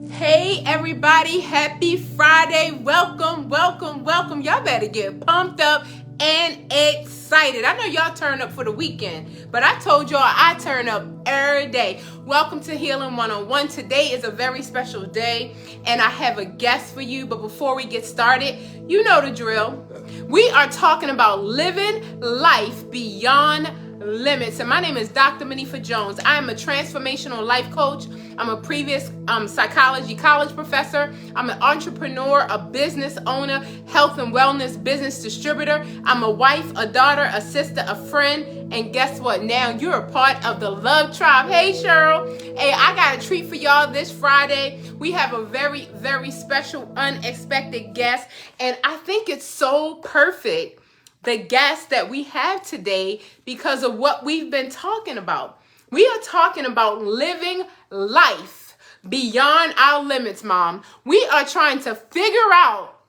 Hey everybody, happy Friday. Welcome. Y'all better get pumped up and excited. I know y'all turn up for the weekend, but I told y'all I turn up every day. Welcome to Healing 101. Today is a very special day and I have a guest for you. But before we get started, you know the drill. We are talking about living life beyond limits. And my name is DrMonifa Jones. I am a transformational life coach. I'm a previous psychology college professor. I'm an entrepreneur, a business owner, health and wellness business distributor. I'm a wife, a daughter, a sister, a friend. And guess what? Now you're a part of the Love Tribe. Hey, Cheryl. Hey, I got a treat for y'all this Friday. We have a very, very special, unexpected guest. And I think it's so perfect, the guest that we have today, because of what we've been talking about. We are talking about living life beyond our limits, Mom. We are trying to figure out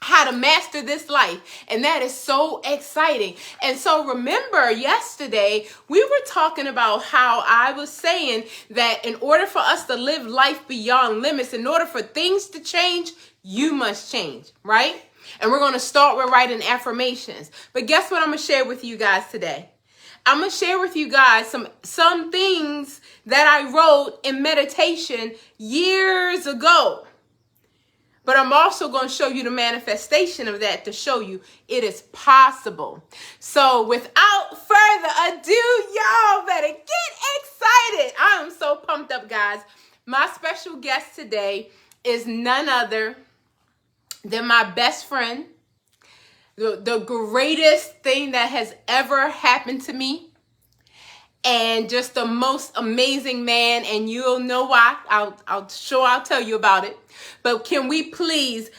how to master this life, and that is so exciting. And so remember, yesterday we were talking about how I was saying that in order for us to live life beyond limits, in order for things to change, you must change, right? And we're going to start with writing affirmations. But guess what I'm going to share with you guys today? I'm going to share with you guys some things that I wrote in meditation years ago. But I'm also going to show you the manifestation of that to show you it is possible. So without further ado, y'all better get excited. I am so pumped up, guys. My special guest today is none other than my best friend, the greatest thing that has ever happened to me, and just the most amazing man, and you'll know why. I'll tell you about it. But can we please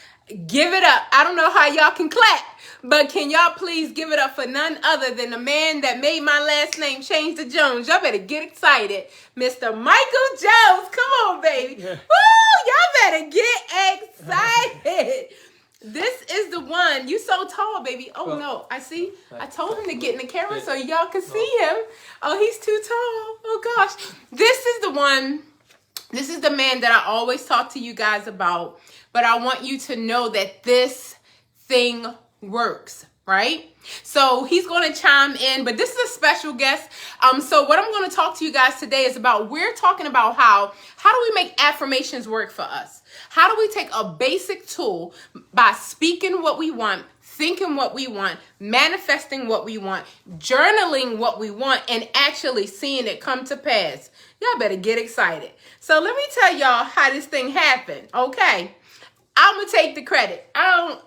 give it up? I don't know how y'all can clap, but can y'all please give it up for none other than the man that made my last name change to Jones? Y'all better get excited. Mr. Michael Jones. Come on, baby. Yeah. Woo! Y'all better get excited. This is the one. You so tall, baby. Oh, no. I see. I told him to get in the camera so y'all can see him. Oh, he's too tall. Oh, gosh. This is the one. This is the man that I always talk to you guys about. But I want you to know that this thing works, right? So he's going to chime in, but this is a special guest. So what I'm going to talk to you guys today is about, we're talking about how do we make affirmations work for us? How do we take a basic tool by speaking what we want, thinking what we want, manifesting what we want, journaling what we want, and actually seeing it come to pass? Y'all better get excited. So let me tell y'all how this thing happened, okay? I'm going to take the credit.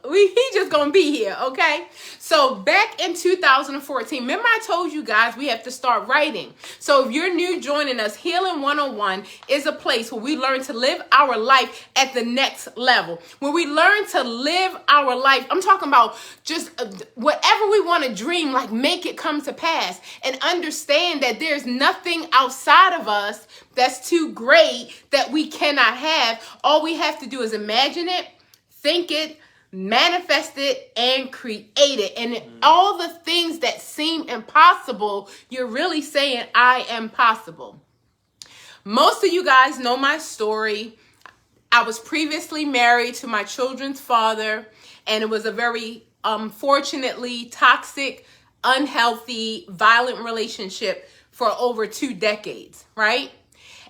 He just going to be here, okay? So back in 2014, remember I told you guys we have to start writing. So if you're new joining us, Healing 101 is a place where we learn to live our life at the next level. Where we learn to live our life. I'm talking about just whatever we want to dream, like make it come to pass. And understand that there's nothing outside of us that's too great that we cannot have. All we have to do is imagine it, think it, manifest it, and create it. And all the things that seem impossible, you're really saying, I am possible. Most of you guys know my story. I was previously married to my children's father, and it was a very unfortunately toxic, unhealthy, violent relationship for over 2 decades, right?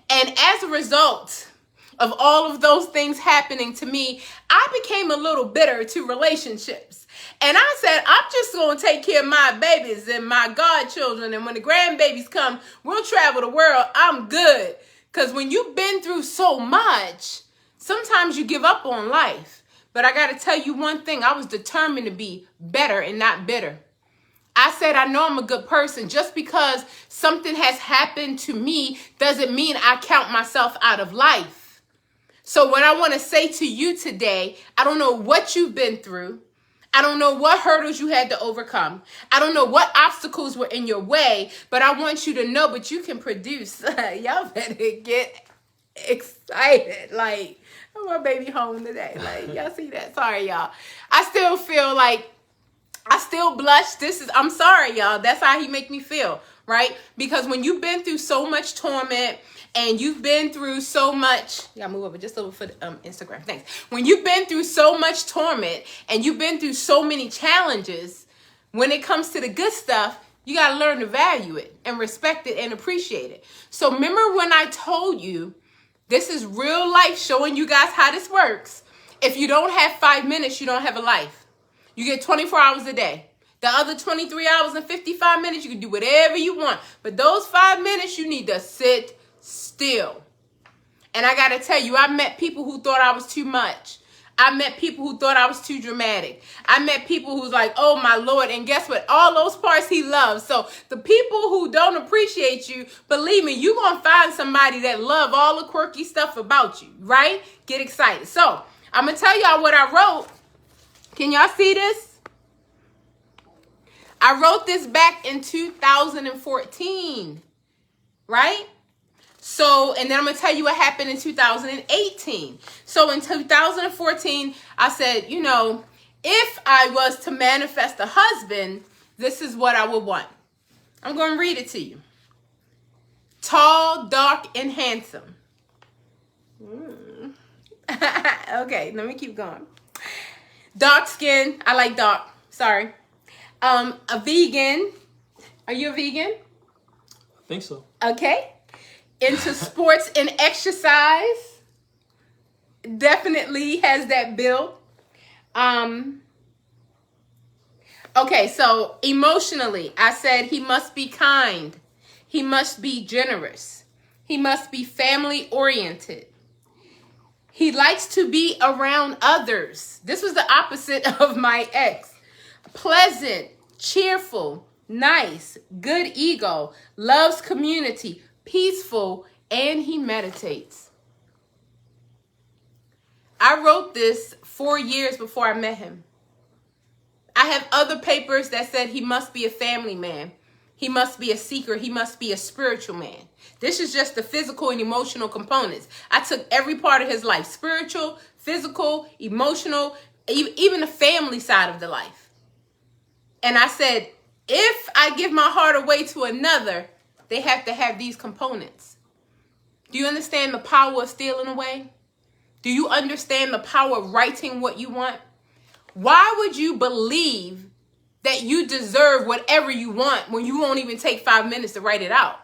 And as a result of all of those things happening to me, I became a little bitter to relationships. And I said, I'm just going to take care of my babies and my godchildren. And when the grandbabies come, we'll travel the world. I'm good. Because when you've been through so much, sometimes you give up on life. But I got to tell you one thing. I was determined to be better and not bitter. I said, I know I'm a good person. Just because something has happened to me doesn't mean I count myself out of life. So what I want to say to you today, I don't know what you've been through. I don't know what hurdles you had to overcome. I don't know what obstacles were in your way, but I want you to know, but you can produce. Y'all better get excited. Like, oh, my baby home today. Like, y'all see that? Sorry, y'all. I still feel like I still blush. I'm sorry, y'all. That's how he make me feel, right? Because when you've been through so much torment and you've been through so much, you gotta move over just a little for Instagram. Thanks. When you've been through so much torment and you've been through so many challenges, when it comes to the good stuff, you got to learn to value it and respect it and appreciate it. So remember when I told you, this is real life showing you guys how this works. If you don't have 5 minutes, you don't have a life. You get 24 hours a day. The other 23 hours and 55 minutes, you can do whatever you want. But those 5 minutes, you need to sit still. And I got to tell you, I met people who thought I was too much. I met people who thought I was too dramatic. I met people who's like, oh my Lord. And guess what? All those parts he loves. So the people who don't appreciate you, believe me, you're going to find somebody that love all the quirky stuff about you, right? Get excited. So I'm going to tell y'all what I wrote. Can y'all see this? I wrote this back in 2014, right? So, and then I'm going to tell you what happened in 2018. So in 2014, I said, you know, if I was to manifest a husband, this is what I would want. I'm going to read it to you. Tall, dark, and handsome. Okay, let me keep going. Dark skin. I like dark. Sorry. A vegan. Are you a vegan? I think so. Okay. Into sports and exercise. Definitely has that build. Okay, so emotionally, I said he must be kind. He must be generous. He must be family oriented. He likes to be around others. This was the opposite of my ex. Pleasant, cheerful, nice, good ego, loves community, peaceful, and he meditates. I wrote this 4 years before I met him. I have other papers that said he must be a family man. He must be a seeker. He must be a spiritual man. This is just the physical and emotional components. I took every part of his life, spiritual, physical, emotional, even the family side of the life. And I said, if I give my heart away to another, they have to have these components. Do you understand the power of stealing away? Do you understand the power of writing what you want? Why would you believe that you deserve whatever you want when you won't even take 5 minutes to write it out?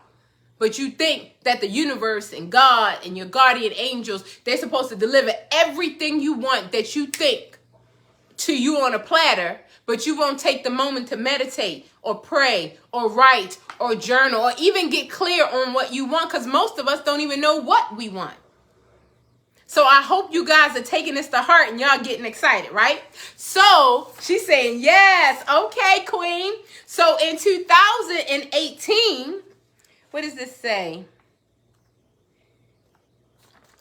But you think that the universe and God and your guardian angels, they're supposed to deliver everything you want that you think to you on a platter, but you won't take the moment to meditate or pray or write or journal or even get clear on what you want, because most of us don't even know what we want. So I hope you guys are taking this to heart and y'all getting excited, right? So she's saying, yes, okay, queen. So in 2018, what does this say?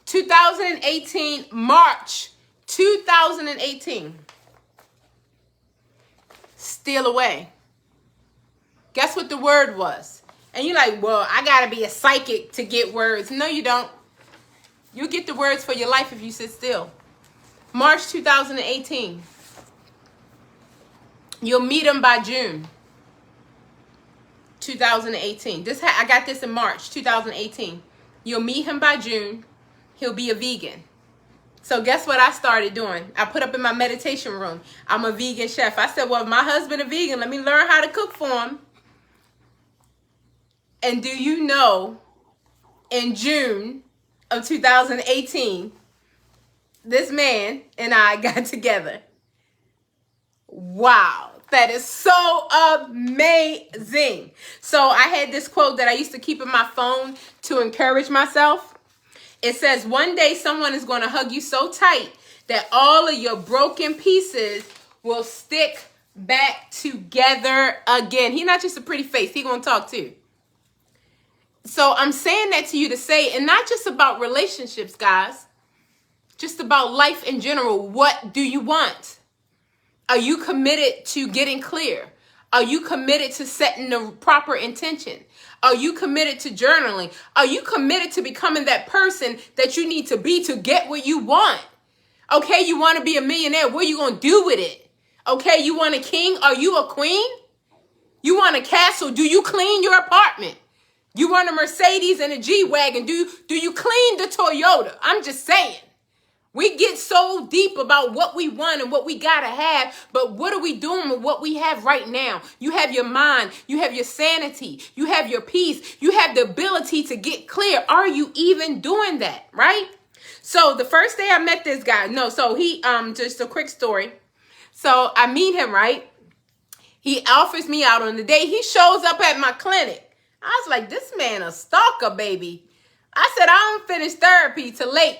2018, March 2018. Steal away. Guess what the word was? And you're like, well, I got to be a psychic to get words. No, you don't. You'll get the words for your life if you sit still. March 2018. You'll meet him by June 2018. I got this in March 2018. You'll meet him by June. He'll be a vegan. So guess what I started doing? I put up in my meditation room, I'm a vegan chef. I said, well, if my husband a vegan, let me learn how to cook for him. And do you know, in June of 2018, this man and I got together. Wow. That is so amazing. So I had this quote that I used to keep in my phone to encourage myself. It says, one day someone is going to hug you so tight that all of your broken pieces will stick back together again. He's not just a pretty face. He's going to talk too. So I'm saying that to you to say, and not just about relationships, guys, just about life in general. What do you want? Are you committed to getting clear? Are you committed to setting the proper intention? Are you committed to journaling? Are you committed to becoming that person that you need to be to get what you want? Okay, you want to be a millionaire. What are you going to do with it? Okay, you want a king? Are you a queen? You want a castle? Do you clean your apartment? You want a Mercedes and a G-Wagon? Do you clean the Toyota? I'm just saying. We get so deep about what we want and what we gotta have, but what are we doing with what we have right now? You have your mind, you have your sanity, you have your peace, you have the ability to get clear. Are you even doing that, right? So the first day I met this guy, just a quick story. So I meet him, right? He offers me out on the date. He shows up at my clinic. I was like, this man a stalker, baby. I said, I don't finish therapy till late.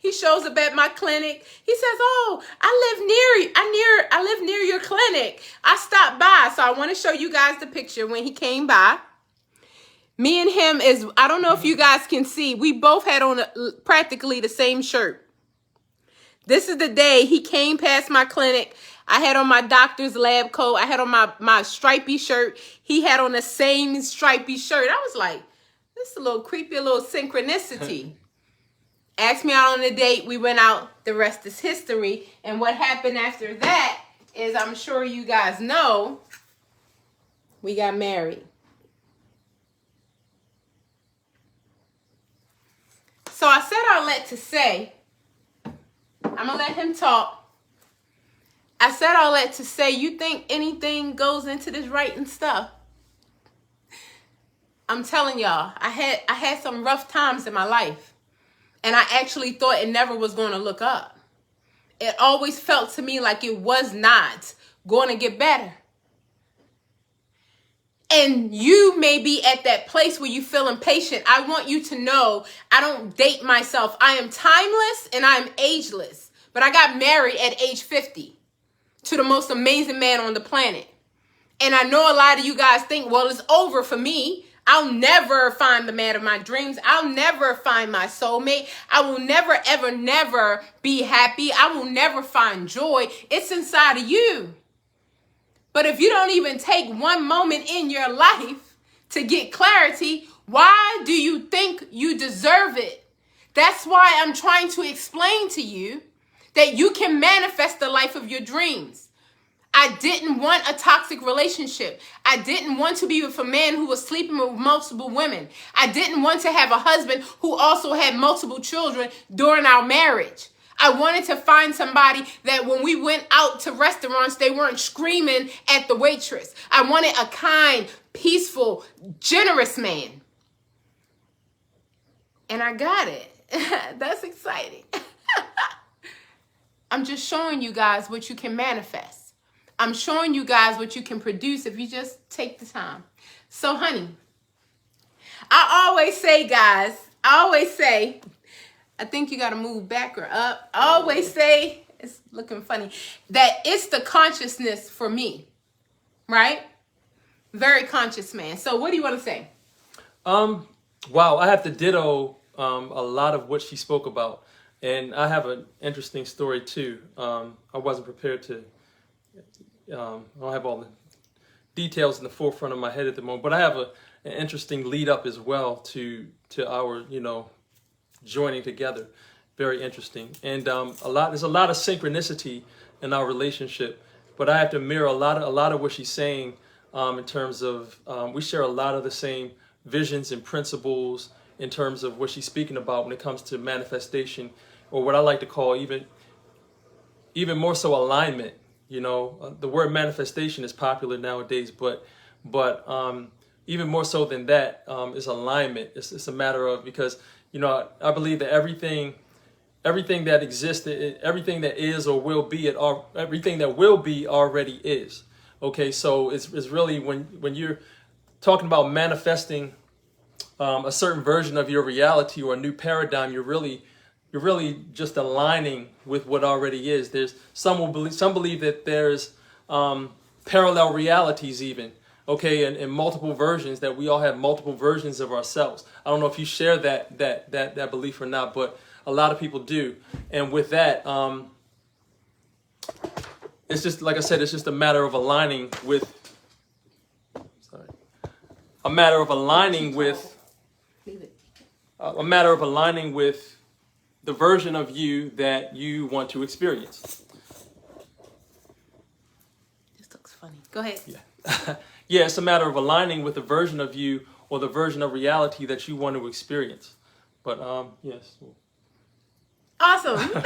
He shows up at my clinic. He says, oh, I live near your clinic. I stopped by. So I want to show you guys the picture when he came by. Me and him I don't know if you guys can see, we both had on practically the same shirt. This is the day he came past my clinic. I had on my doctor's lab coat. I had on my stripy shirt. He had on the same stripy shirt. I was like, this is a little creepy, a little synchronicity. Asked me out on a date. We went out. The rest is history. And what happened after that is, I'm sure you guys know, we got married. So I said all that to say, I'm going to let him talk. I said all that to say, you think anything goes into this writing stuff? I'm telling y'all, I had some rough times in my life. And I actually thought it never was going to look up. It always felt to me like it was not going to get better. And you may be at that place where you feel impatient. I want you to know I don't date myself. I am timeless and I am ageless. But I got married at age 50 to the most amazing man on the planet. And I know a lot of you guys think, well, it's over for me. I'll never find the man of my dreams. I'll never find my soulmate. I will never, ever, never be happy. I will never find joy. It's inside of you. But if you don't even take one moment in your life to get clarity, why do you think you deserve it? That's why I'm trying to explain to you that you can manifest the life of your dreams. I didn't want a toxic relationship. I didn't want to be with a man who was sleeping with multiple women. I didn't want to have a husband who also had multiple children during our marriage. I wanted to find somebody that when we went out to restaurants, they weren't screaming at the waitress. I wanted a kind, peaceful, generous man. And I got it. That's exciting. I'm just showing you guys what you can manifest. I'm showing you guys what you can produce if you just take the time. So, honey, I always say, guys, I think you got to move back or up. I always say, it's looking funny, that it's the consciousness for me, right? Very conscious man. So what do you want to say? Wow, I have to ditto a lot of what she spoke about. And I have an interesting story too. I wasn't prepared to, I don't have all the details in the forefront of my head at the moment, but I have an interesting lead up as well to our, joining together. Very interesting. And there's a lot of synchronicity in our relationship, but I have to mirror a lot of what she's saying in terms of we share a lot of the same visions and principles in terms of what she's speaking about when it comes to manifestation, or what I like to call even more so alignment. The word manifestation is popular nowadays, but even more so than that is alignment. It's a matter of, because I believe that everything that exists, everything that is or will be, everything that will be already is. Okay, so it's really when you're talking about manifesting a certain version of your reality or a new paradigm, you're really just aligning with what already is. There's some believe that there's parallel realities even. Okay, and multiple versions, that we all have multiple versions of ourselves. I don't know if you share that belief or not, but a lot of people do. And with that, it's just, like I said, it's just a matter of aligning with, a matter of aligning with the version of you that you want to experience. Go ahead. Yeah. Yeah, it's a matter of aligning with the version of you or the version of reality that you want to experience. But yes. Awesome.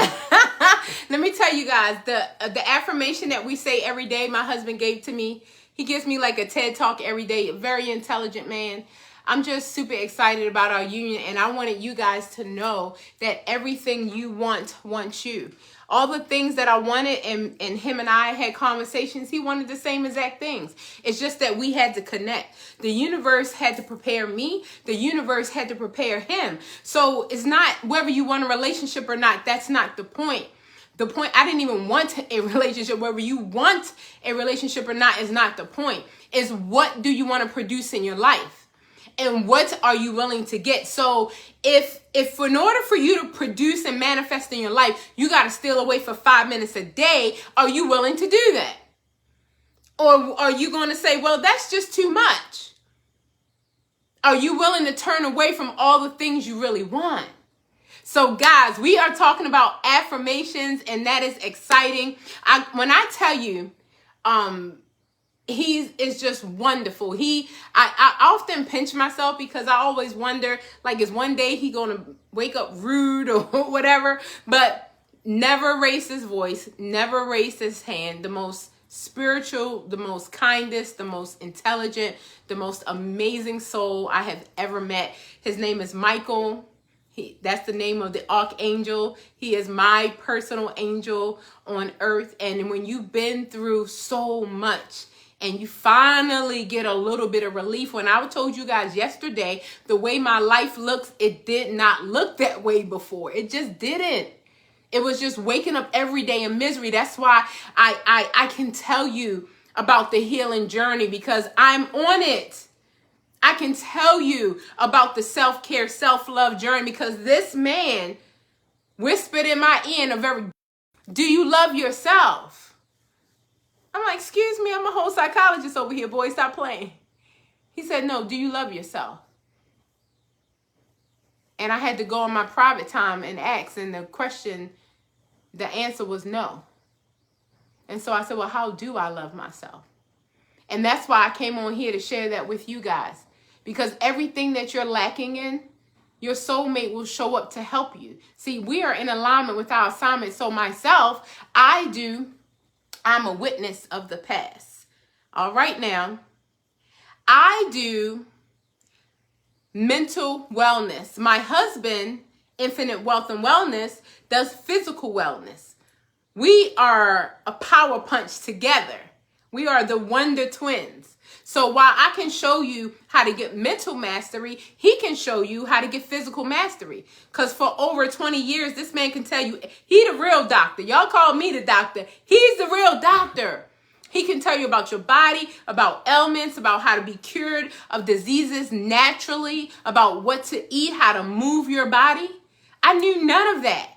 Let me tell you guys, the affirmation that we say every day, my husband gave to me. He gives me like a TED talk every day, a very intelligent man. I'm just super excited about our union, and I wanted you guys to know that everything you wants you. All the things that I wanted, and him and I had conversations, he wanted the same exact things. It's just that we had to connect. The universe had to prepare me. The universe had to prepare him. So it's not whether you want a relationship or not. That's not the point. The point, I didn't even want a relationship. Whether you want a relationship or not is not the point. It's what do you want to produce in your life? And what are you willing to get? So if in order for you to produce and manifest in your life, you got to steal away for 5 minutes a day, are you willing to do that? Or are you going to say, well, that's just too much? Are you willing to turn away from all the things you really want? So guys, we are talking about affirmations, and that is exciting. When I tell you, he is just wonderful. I often pinch myself because I always wonder, like, is one day he gonna wake up rude or whatever? But never raise his voice, never raise his hand. The most spiritual, the most kindest, the most intelligent, the most amazing soul I have ever met. His name is Michael. That's the name of the archangel. He is my personal angel on earth. And when you've been through so much and you finally get a little bit of relief, when I told you guys yesterday, the way my life looks, it did not look that way before. It just didn't. It was just waking up every day in misery. That's why I can tell you about the healing journey, because I'm on it. I can tell you about the self-care, self-love journey, because this man whispered in my ear do you love yourself? I'm like, excuse me, I'm a whole psychologist over here, boy, stop playing. He said, no, do you love yourself? And I had to go on my private time and ask, and the answer was no. And so I said, well, how do I love myself? And that's why I came on here to share that with you guys. Because everything that you're lacking in, your soulmate will show up to help you. See, we are in alignment with our assignment. So myself, I'm a witness of the past. All right now, I do mental wellness. My husband, Infinite Wealth and Wellness, does physical wellness. We are a power punch together. We are the Wonder Twins. So while I can show you how to get mental mastery, he can show you how to get physical mastery. Because for over 20 years, this man can tell you, he the real doctor. Y'all call me the doctor. He's the real doctor. He can tell you about your body, about ailments, about how to be cured of diseases naturally, about what to eat, how to move your body. I knew none of that.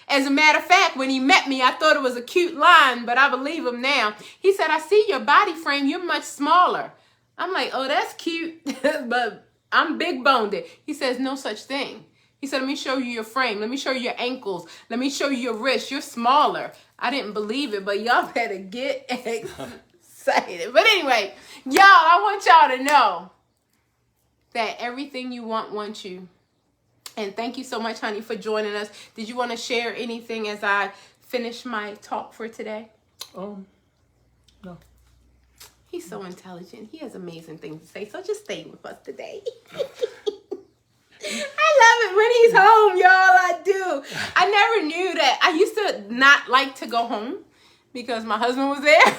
As a matter of fact, when he met me, I thought it was a cute line, but I believe him now. He said, I see your body frame. You're much smaller. I'm like, oh, that's cute, but I'm big boned. He says, no such thing. He said, let me show you your frame. Let me show you your ankles. Let me show you your wrists. You're smaller. I didn't believe it, but y'all better get excited. But anyway, y'all, I want y'all to know that everything you want you. And thank you so much, honey, for joining us. Did you want to share anything as I finish my talk for today? No. He's so intelligent. He has amazing things to say. So just stay with us today. I love it when he's home, y'all. I do. I never knew that. I used to not like to go home because my husband was there.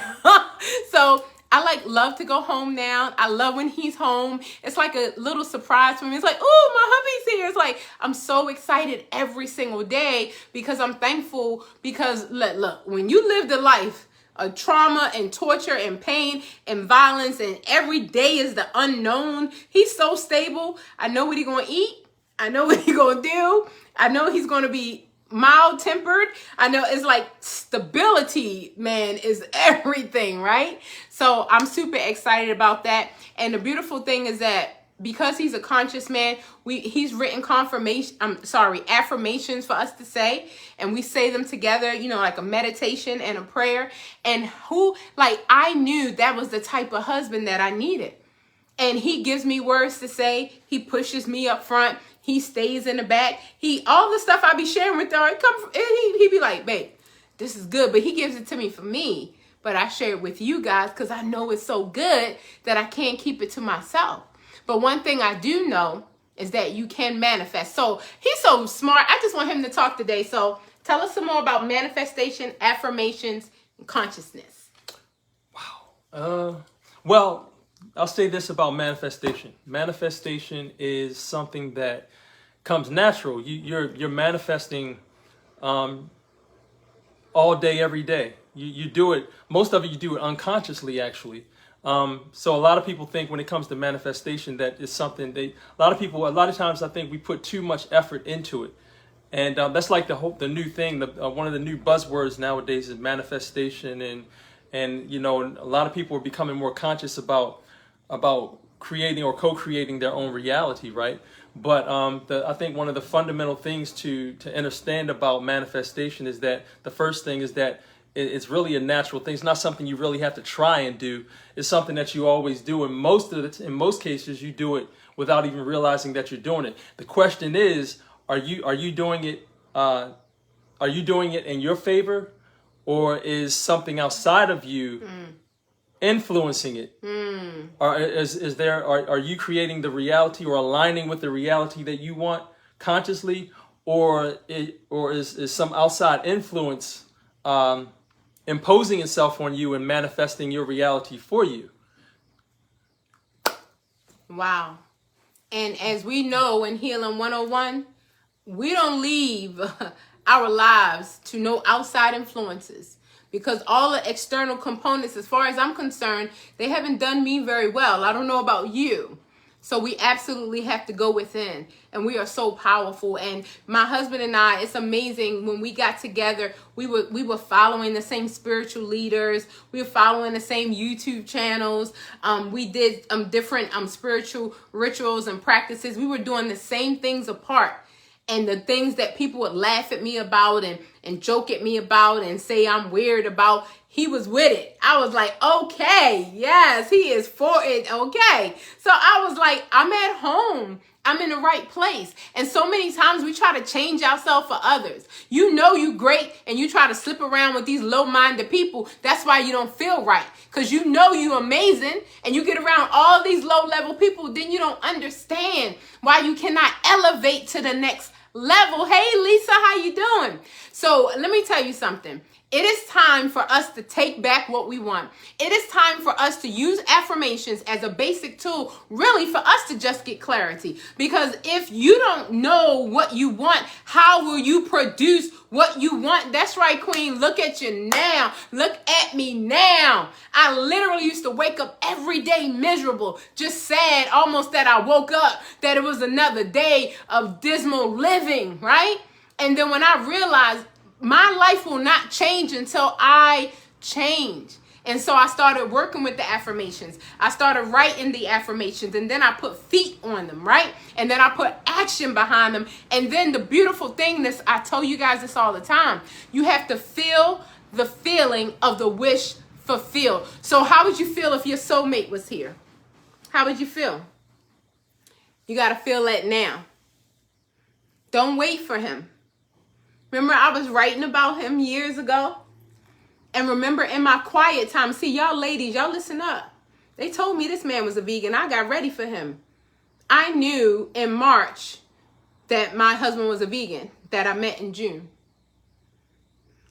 So I love to go home now. I love when he's home. It's like a little surprise for me. It's like, oh, my hubby's here. It's like, I'm so excited every single day because I'm thankful because look, when you live the life of trauma and torture and pain and violence, and every day is the unknown. He's so stable. I know what he's going to eat. I know what he's going to do. I know he's going to be mild-tempered. I know it's like stability, man, is everything, right? So I'm super excited about that. And the beautiful thing is that because he's a conscious man, he's written affirmations for us to say, and we say them together, like a meditation and a prayer. And I knew that was the type of husband that I needed. And he gives me words to say. He pushes me up front. He stays in the back. All the stuff I be sharing with her, he be like, babe, this is good. But he gives it to me for me. But I share it with you guys because I know it's so good that I can't keep it to myself. But one thing I do know is that you can manifest. So he's so smart. I just want him to talk today. So tell us some more about manifestation, affirmations, and consciousness. Wow. Well, I'll say this about manifestation. Manifestation is something that comes natural. You're manifesting all day, every day. You do it. Most of it, you do it unconsciously, actually. So a lot of people think when it comes to manifestation that it's something a lot of times I think we put too much effort into it. And that's like the new thing. One of the new buzzwords nowadays is manifestation, and a lot of people are becoming more conscious about creating or co-creating their own reality, right? But I think one of the fundamental things to understand about manifestation is that the first thing is that it's really a natural thing. It's not something you really have to try and do. It's something that you always do. And in most cases, you do it without even realizing that you're doing it. The question is, are you doing it? Are you doing it in your favor, or is something outside of you influencing it? Or are you creating the reality or aligning with the reality that you want consciously, or is some outside influence imposing itself on you and manifesting your reality for you? Wow. And as we know in Healing 101, we don't leave our lives to no outside influences, because all the external components, as far as I'm concerned, they haven't done me very well. I don't know about you. So we absolutely have to go within, and we are so powerful. And my husband and I, it's amazing, when we got together, we were following the same spiritual leaders. We were following the same YouTube channels. We did different spiritual rituals and practices. We were doing the same things apart. And the things that people would laugh at me about and joke at me about and say I'm weird about, he was with it. I was like, okay, yes, he is for it. Okay. So I was like, I'm at home. I'm in the right place. And so many times we try to change ourselves for others. You know you great, and you try to slip around with these low-minded people. That's why you don't feel right, because you know you amazing, and you get around all these low-level people, then you don't understand why you cannot elevate to the next level. Hey, Lisa, how you doing? So let me tell you something. It is time for us to take back what we want. It is time for us to use affirmations as a basic tool, really, for us to just get clarity. Because if you don't know what you want, how will you produce what you want? That's right, Queen. Look at you now. Look at me now. I literally used to wake up every day miserable, just sad, almost that I woke up, that it was another day of dismal living, right? And then when I realized my life will not change until I change. And so I started working with the affirmations. I started writing the affirmations, and then I put feet on them, right? And then I put action behind them. And then the beautiful thing, I tell you guys this all the time, you have to feel the feeling of the wish fulfilled. So how would you feel if your soulmate was here? How would you feel? You got to feel that now. Don't wait for him. Remember, I was writing about him years ago. And remember, in my quiet time, see, y'all ladies, y'all listen up. They told me this man was a vegan. I got ready for him. I knew in March that my husband was a vegan, that I met in June.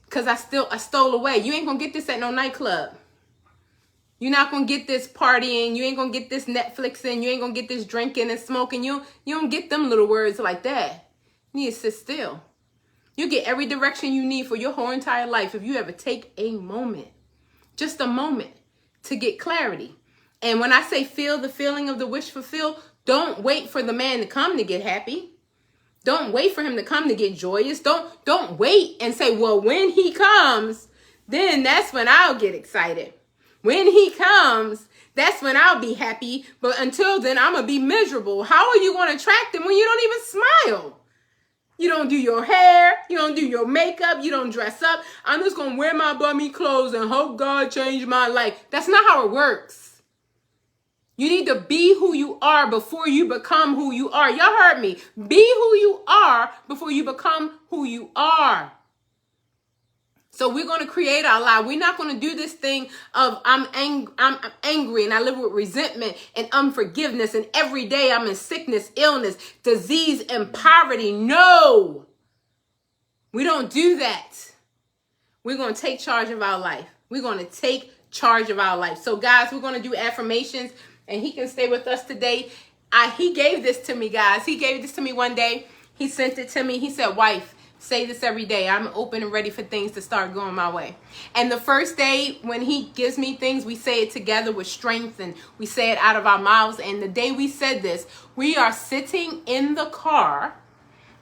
Because I stole away. You ain't going to get this at no nightclub. You're not going to get this partying. You ain't going to get this Netflixing. You ain't going to get this drinking and smoking. You don't get them little words like that. You need to sit still. You get every direction you need for your whole entire life if you ever take a moment, just a moment, to get clarity. And when I say feel the feeling of the wish fulfilled, don't wait for the man to come to get happy. Don't wait for him to come to get joyous. Don't wait and say, well, when he comes, then that's when I'll get excited. When he comes, That's when I'll be happy. But until then, I'm going to be miserable. How are you going to attract them when you don't even smile? You don't do your hair. You don't do your makeup. You don't dress up. I'm just going to wear my bummy clothes and hope God change my life. That's not how it works. You need to be who you are before you become who you are. Y'all heard me. Be who you are before you become who you are. So we're going to create our life. We're not going to do this thing of I'm angry and I live with resentment and unforgiveness. And every day I'm in sickness, illness, disease, and poverty. No, we don't do that. We're going to take charge of our life. We're going to take charge of our life. So guys, we're going to do affirmations and he can stay with us today. He gave this to me, guys. He gave this to me one day. He sent it to me. He said, wife, say this every day. I'm open and ready for things to start going my way. And the first day when he gives me things, we say it together with strength and we say it out of our mouths. And the day we said this, we are sitting in the car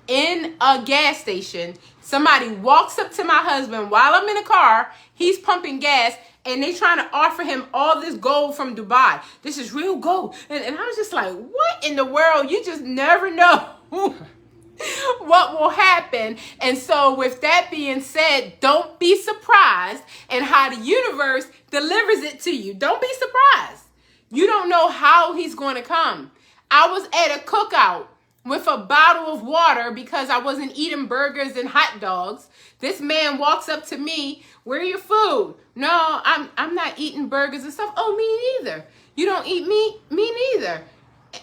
in a gas station. Somebody walks up to my husband while I'm in the car. He's pumping gas and they trying to offer him all this gold from Dubai. This is real gold. And I was just like, what in the world? You just never know what will happen. And so with that being said, don't be surprised in how the universe delivers it to you. Don't be surprised. You don't know how he's going to come. I was at a cookout with a bottle of water because I wasn't eating burgers and hot dogs. This man walks up to me, where are your food? No, I'm not eating burgers and stuff. Oh, me neither. You don't eat meat? Me neither.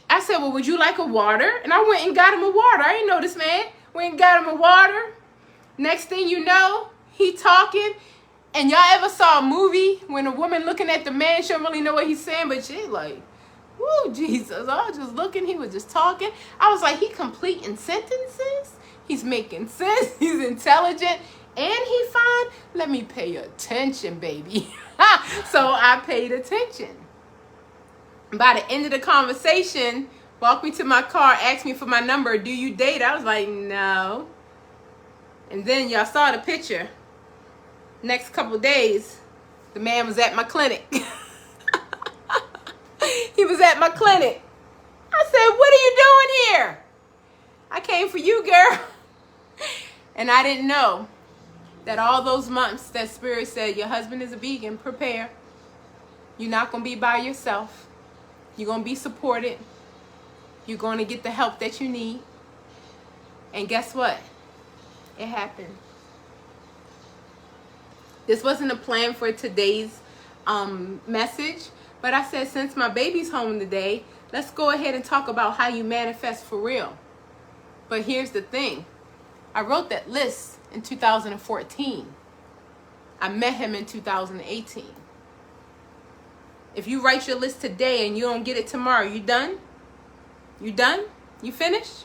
I said, well, would you like a water? And I went and got him a water. I didn't know this man. Went and got him a water. Next thing you know, he talking. And y'all ever saw a movie when a woman looking at the man, she don't really know what he's saying, but she like, woo, Jesus. I was just looking. He was just talking. I was like, he completing sentences. He's making sense. He's intelligent. And he fine. Let me pay attention, baby. So I paid attention. By the end of the conversation, walked me to my car, asked me for my number. Do you date? I was like, no. And then y'all saw the picture. Next couple days, the man was at my clinic. He was at my clinic. I said, what are you doing here? I came for you, girl. And I didn't know that all those months that Spirit said, your husband is a vegan, prepare. You're not going to be by yourself. You're going to be supported. You're going to get the help that you need. And guess what? It happened. This wasn't a plan for today's message. But I said, since my baby's home today, let's go ahead and talk about how you manifest for real. But here's the thing. I wrote that list in 2014. I met him in 2018. If you write your list today and you don't get it tomorrow, you done? You done? You finished?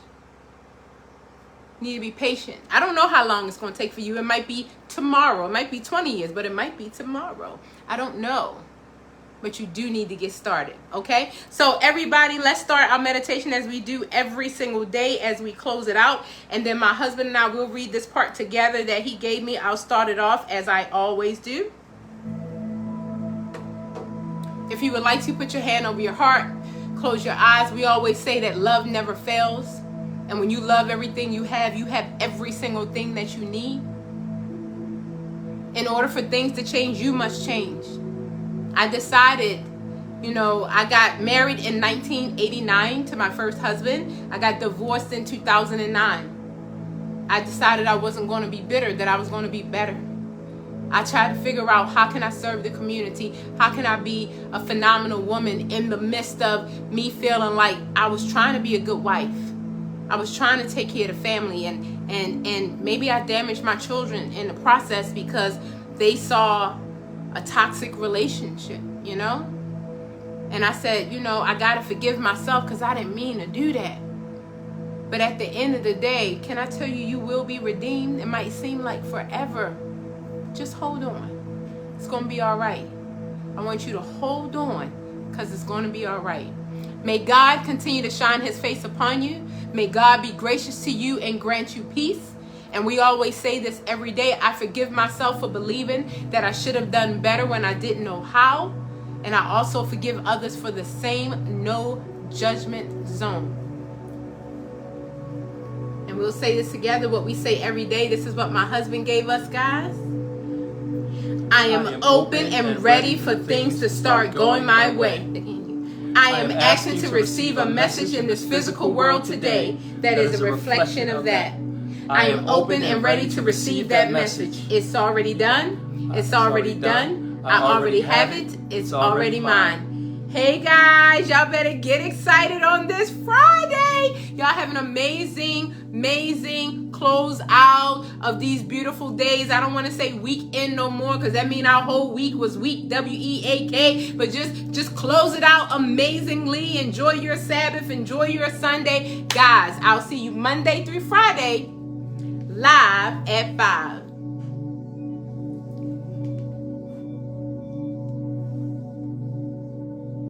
You need to be patient. I don't know how long it's going to take for you. It might be tomorrow. It might be 20 years, but it might be tomorrow. I don't know. But you do need to get started, okay? So everybody, let's start our meditation as we do every single day as we close it out. And then my husband and I will read this part together that he gave me. I'll start it off as I always do. If you would like to, put your hand over your heart, close your eyes. We always say that love never fails. And when you love everything you have every single thing that you need. In order for things to change, you must change. I decided, I got married in 1989 to my first husband. I got divorced in 2009. I decided I wasn't going to be bitter, that I was going to be better. I tried to figure out, how can I serve the community? How can I be a phenomenal woman in the midst of me feeling like I was trying to be a good wife? I was trying to take care of the family, and maybe I damaged my children in the process because they saw a toxic relationship, And I said, I got to forgive myself because I didn't mean to do that. But at the end of the day, can I tell you, you will be redeemed? It might seem like forever. Just hold on. It's going to be all right. I want you to hold on because it's going to be all right. May God continue to shine his face upon you. May God be gracious to you and grant you peace. And we always say this every day. I forgive myself for believing that I should have done better when I didn't know how. And I also forgive others for the same no judgment zone. And we'll say this together, what we say every day. This is what my husband gave us, guys. I am open and ready for things to start going my way. I am asking to receive a message in this physical world today that is a reflection of that. I am open and ready to receive that message. It's already done. It's already done. I already have it. It's already mine. Hey guys, y'all better get excited on this Friday. Y'all have an amazing close out of these beautiful days. I don't want to say weekend no more, because that means our whole week was week, W-E-A-K. But just close it out amazingly. Enjoy your Sabbath. Enjoy your Sunday. Guys, I'll see you Monday through Friday live at 5.